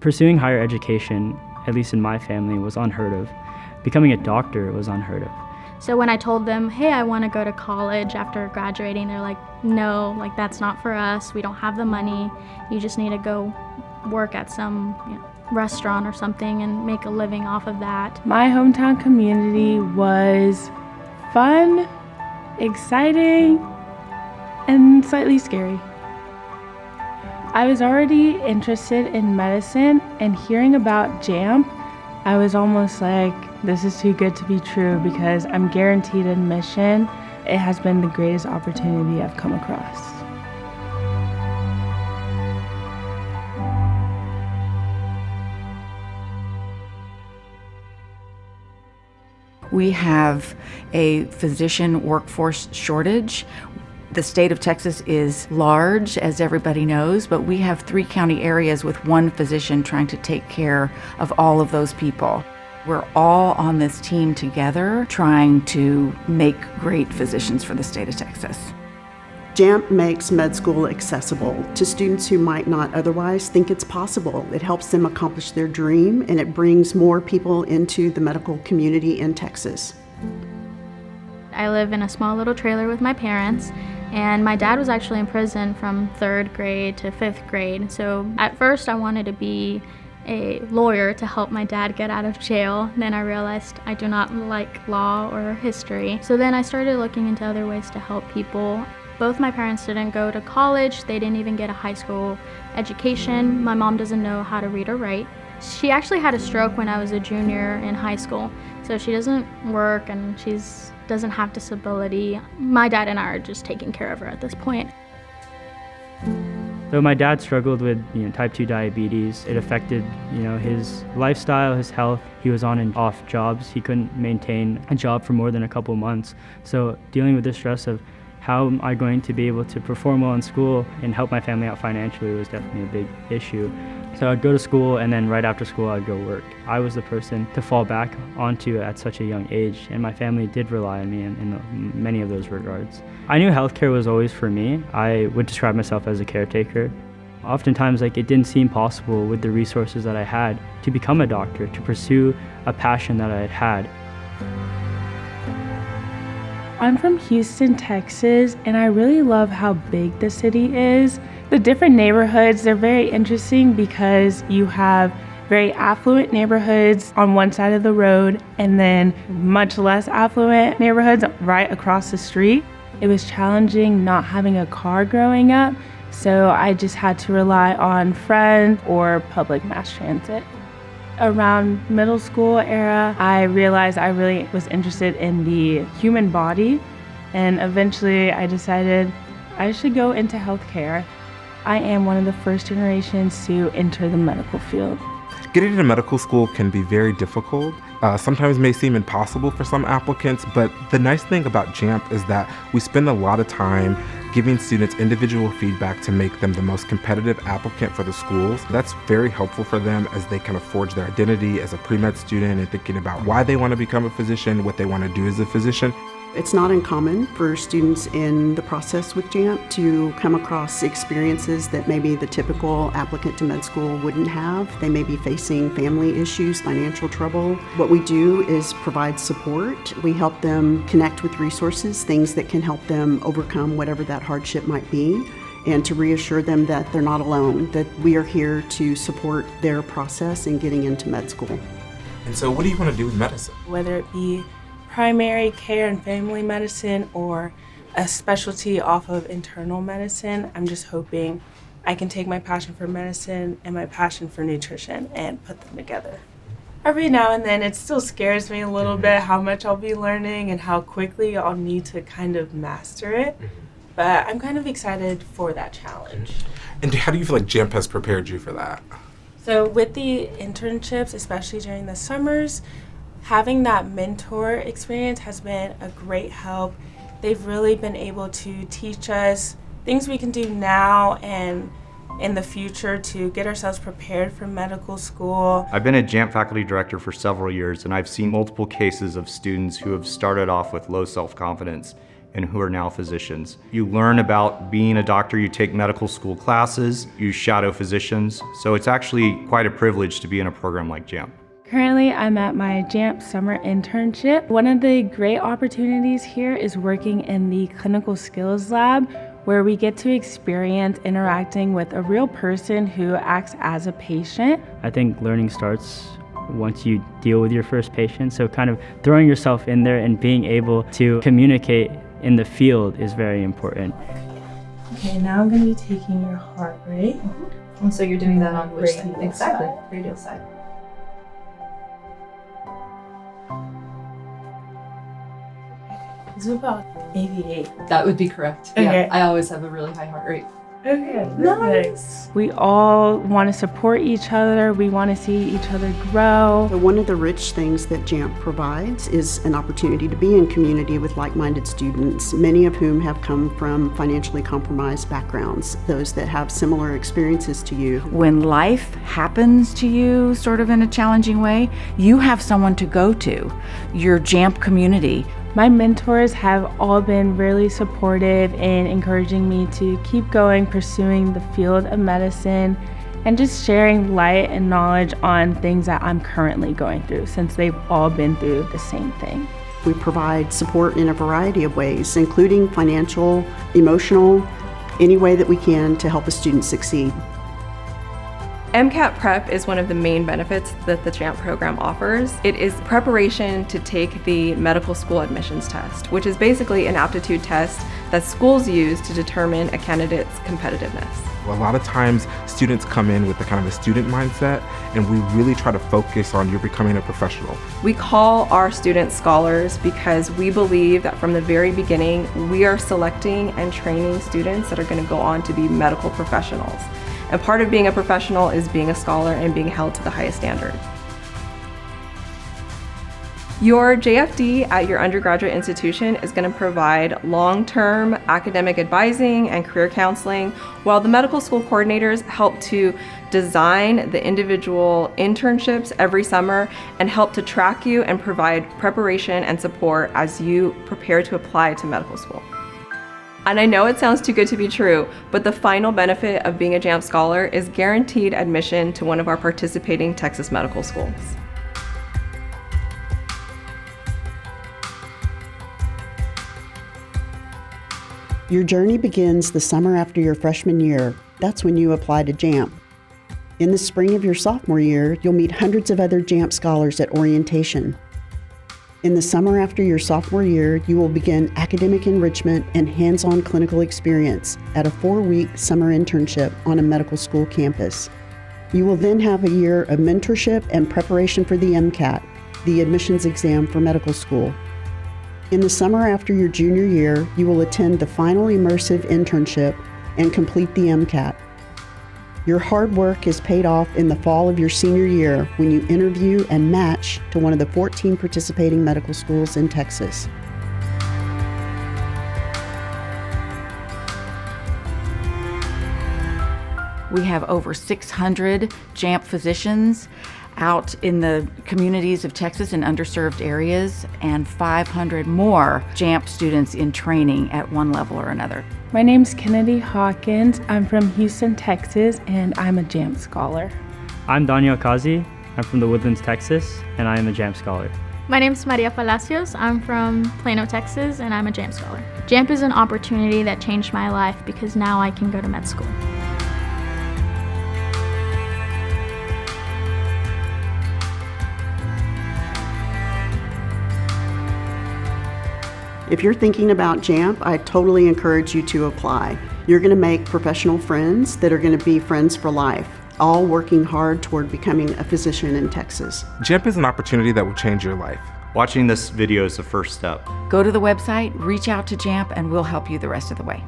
Pursuing higher education, at least in my family, was unheard of. Becoming a doctor was unheard of. So when I told them, hey, I want to go to college after graduating, they're like, no, like that's not for us. We don't have the money. You just need to go work at some restaurant or something and make a living off of that. My hometown community was fun, exciting, and slightly scary. I was already interested in medicine, and hearing about JAMP, I was almost like, this is too good to be true because I'm guaranteed admission. It has been the greatest opportunity I've come across. We have a physician workforce shortage. The state of Texas is large, as everybody knows, but we have 3 county areas with 1 physician trying to take care of all of those people. We're all on this team together trying to make great physicians for the state of Texas. JAMP makes med school accessible to students who might not otherwise think it's possible. It helps them accomplish their dream, and it brings more people into the medical community in Texas. I live in a small little trailer with my parents, and my dad was actually in prison from 3rd grade to 5th grade. So at first I wanted to be a lawyer to help my dad get out of jail. Then I realized I do not like law or history. So then I started looking into other ways to help people. Both my parents didn't go to college. They didn't even get a high school education. My mom doesn't know how to read or write. She actually had a stroke when I was a junior in high school. So she doesn't work and doesn't have disability. My dad and I are just taking care of her at this point. Though my dad struggled with type 2 diabetes, it affected his lifestyle, his health. He was on and off jobs. He couldn't maintain a job for more than a couple months. So dealing with the stress of how am I going to be able to perform well in school and help my family out financially was definitely a big issue. So I'd go to school, and then right after school I'd go work. I was the person to fall back onto at such a young age, and my family did rely on me in many of those regards. I knew healthcare was always for me. I would describe myself as a caretaker. Oftentimes, it didn't seem possible with the resources that I had to become a doctor, to pursue a passion that I had had. I'm from Houston, Texas, and I really love how big the city is. The different neighborhoods, they're very interesting because you have very affluent neighborhoods on one side of the road and then much less affluent neighborhoods right across the street. It was challenging not having a car growing up, so I just had to rely on friends or public mass transit. Around middle school era, I realized I really was interested in the human body, and eventually I decided I should go into healthcare. I am one of the first generations to enter the medical field. Getting into medical school can be very difficult. Sometimes may seem impossible for some applicants, but the nice thing about JAMP is that we spend a lot of time giving students individual feedback to make them the most competitive applicant for the schools. That's very helpful for them as they kind of forge their identity as a pre-med student and thinking about why they want to become a physician, what they want to do as a physician. It's not uncommon for students in the process with JAMP to come across experiences that maybe the typical applicant to med school wouldn't have. They may be facing family issues, financial trouble. What we do is provide support. We help them connect with resources, things that can help them overcome whatever that hardship might be, and to reassure them that they're not alone, that we are here to support their process in getting into med school. And so what do you want to do with medicine? Whether it be primary care and family medicine or a specialty off of internal medicine, I'm just hoping I can take my passion for medicine and my passion for nutrition and put them together. Every now and then it still scares me a little bit how much I'll be learning and how quickly I'll need to kind of master it, but I'm kind of excited for that challenge. And how do you feel like JAMP has prepared you for that? So with the internships, especially during the summers, having that mentor experience has been a great help. They've really been able to teach us things we can do now and in the future to get ourselves prepared for medical school. I've been a JAMP faculty director for several years, and I've seen multiple cases of students who have started off with low self-confidence and who are now physicians. You learn about being a doctor, you take medical school classes, you shadow physicians, so it's actually quite a privilege to be in a program like JAMP. Currently, I'm at my JAMP summer internship. One of the great opportunities here is working in the clinical skills lab, where we get to experience interacting with a real person who acts as a patient. I think learning starts once you deal with your first patient, so kind of throwing yourself in there and being able to communicate in the field is very important. Okay, now I'm going to be taking your heart rate. And so you're doing that on which side? Radial Exactly, side. radial side. It's about 88. That would be correct. Okay. Yeah, I always have a really high heart rate. Okay, nice. We all want to support each other. We want to see each other grow. So one of the rich things that JAMP provides is an opportunity to be in community with like-minded students, many of whom have come from financially compromised backgrounds, those that have similar experiences to you. When life happens to you sort of in a challenging way, you have someone to go to, your JAMP community. My mentors have all been really supportive in encouraging me to keep going, pursuing the field of medicine, and just sharing light and knowledge on things that I'm currently going through, since they've all been through the same thing. We provide support in a variety of ways, including financial, emotional, any way that we can to help a student succeed. MCAT Prep is one of the main benefits that the JAMP program offers. It is preparation to take the medical school admissions test, which is basically an aptitude test that schools use to determine a candidate's competitiveness. A lot of times students come in with a kind of a student mindset, and we really try to focus on you're becoming a professional. We call our students scholars because we believe that from the very beginning, we are selecting and training students that are going to go on to be medical professionals. And part of being a professional is being a scholar and being held to the highest standard. Your JFD at your undergraduate institution is going to provide long-term academic advising and career counseling, while the medical school coordinators help to design the individual internships every summer and help to track you and provide preparation and support as you prepare to apply to medical school. And I know it sounds too good to be true, but the final benefit of being a JAMP scholar is guaranteed admission to one of our participating Texas medical schools. Your journey begins the summer after your freshman year. That's when you apply to JAMP. In the spring of your sophomore year, you'll meet hundreds of other JAMP scholars at orientation. In the summer after your sophomore year, you will begin academic enrichment and hands-on clinical experience at a 4-week summer internship on a medical school campus. You will then have a year of mentorship and preparation for the MCAT, the admissions exam for medical school. In the summer after your junior year, you will attend the final immersive internship and complete the MCAT. Your hard work is paid off in the fall of your senior year when you interview and match to one of the 14 participating medical schools in Texas. We have over 600 JAMP physicians out in the communities of Texas in underserved areas, and 500 more JAMP students in training at one level or another. My name's Kennedy Hawkins. I'm from Houston, Texas, and I'm a JAMP scholar. I'm Daniel Kazi. I'm from the Woodlands, Texas, and I am a JAMP scholar. My name is Maria Palacios. I'm from Plano, Texas, and I'm a JAMP scholar. JAMP is an opportunity that changed my life because now I can go to med school. If you're thinking about JAMP, I totally encourage you to apply. You're going to make professional friends that are going to be friends for life, all working hard toward becoming a physician in Texas. JAMP is an opportunity that will change your life. Watching this video is the first step. Go to the website, reach out to JAMP, and we'll help you the rest of the way.